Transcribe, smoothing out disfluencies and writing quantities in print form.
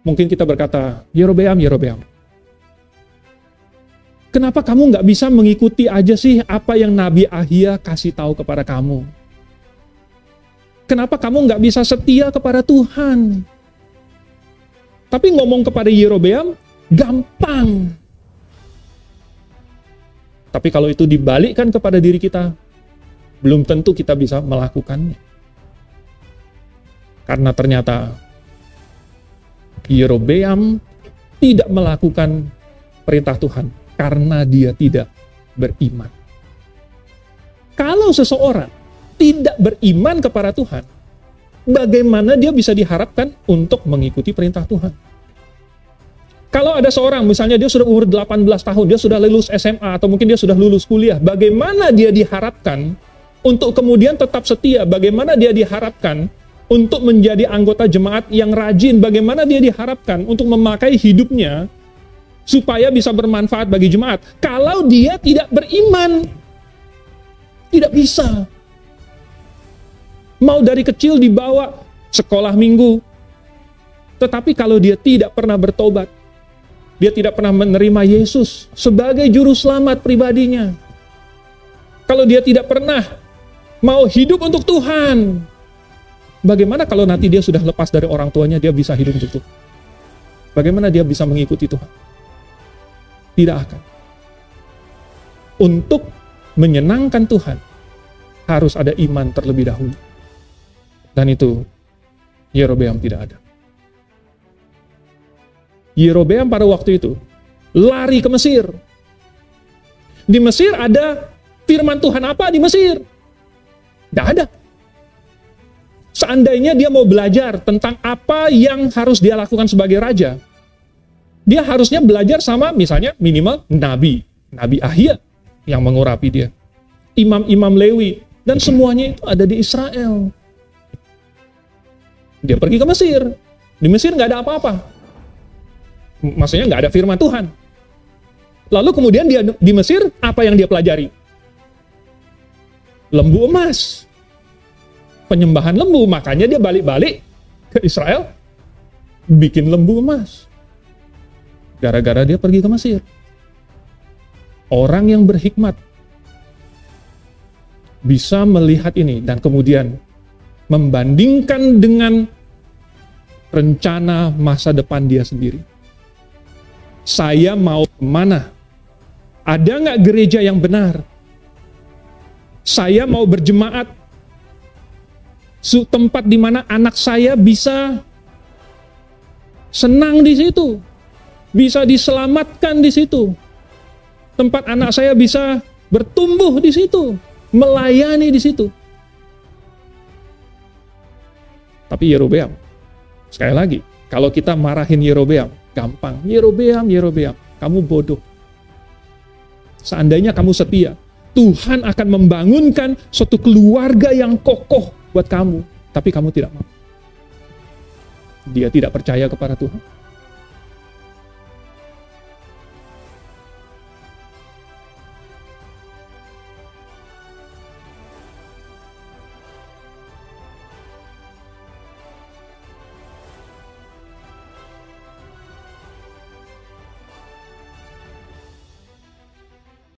Mungkin kita berkata, Yerobeam, Yerobeam, kenapa kamu nggak bisa mengikuti aja sih apa yang Nabi Ahia kasih tahu kepada kamu? Kenapa kamu nggak bisa setia kepada Tuhan? Tapi ngomong kepada Yerobeam, gampang. Tapi kalau itu dibalikkan kepada diri kita, belum tentu kita bisa melakukannya. Karena ternyata Yerobeam tidak melakukan perintah Tuhan karena dia tidak beriman. Kalau seseorang tidak beriman kepada Tuhan, bagaimana dia bisa diharapkan untuk mengikuti perintah Tuhan? Kalau ada seorang, misalnya dia sudah umur 18 tahun, dia sudah lulus SMA, atau mungkin dia sudah lulus kuliah, bagaimana dia diharapkan untuk kemudian tetap setia? Bagaimana dia diharapkan untuk menjadi anggota jemaat yang rajin? Bagaimana dia diharapkan untuk memakai hidupnya supaya bisa bermanfaat bagi jemaat? Kalau dia tidak beriman, tidak bisa. Mau dari kecil dibawa sekolah minggu, tetapi kalau dia tidak pernah bertobat, dia tidak pernah menerima Yesus sebagai juru selamat pribadinya, kalau dia tidak pernah mau hidup untuk Tuhan, bagaimana kalau nanti dia sudah lepas dari orang tuanya, dia bisa hidup untuk Tuhan? Bagaimana dia bisa mengikuti Tuhan? Tidak akan. Untuk menyenangkan Tuhan, harus ada iman terlebih dahulu. Dan itu Yerobeam tidak ada. Yerobeam pada waktu itu lari ke Mesir. Di Mesir ada firman Tuhan apa di Mesir? Tidak ada. Seandainya dia mau belajar tentang apa yang harus dia lakukan sebagai raja, dia harusnya belajar sama misalnya minimal Nabi Ahia yang mengurapi dia, imam-imam Lewi, dan semuanya itu ada di Israel. Dia pergi ke Mesir. Di Mesir nggak ada apa-apa. Maksudnya nggak ada firman Tuhan. Lalu kemudian dia di Mesir, apa yang dia pelajari? Lembu emas. Penyembahan lembu. Makanya dia balik-balik ke Israel, bikin lembu emas. Gara-gara dia pergi ke Mesir. Orang yang berhikmat bisa melihat ini dan kemudian membandingkan dengan rencana masa depan dia sendiri. Saya mau kemana? Ada nggak gereja yang benar? Saya mau berjemaat tempat di mana anak saya bisa senang di situ, bisa diselamatkan di situ, tempat anak saya bisa bertumbuh di situ, melayani di situ. Tapi Yerobeam, sekali lagi, kalau kita marahin Yerobeam, gampang. Yerobeam, kamu bodoh. Seandainya kamu setia, Tuhan akan membangunkan suatu keluarga yang kokoh buat kamu. Tapi kamu tidak mau. Dia tidak percaya kepada Tuhan.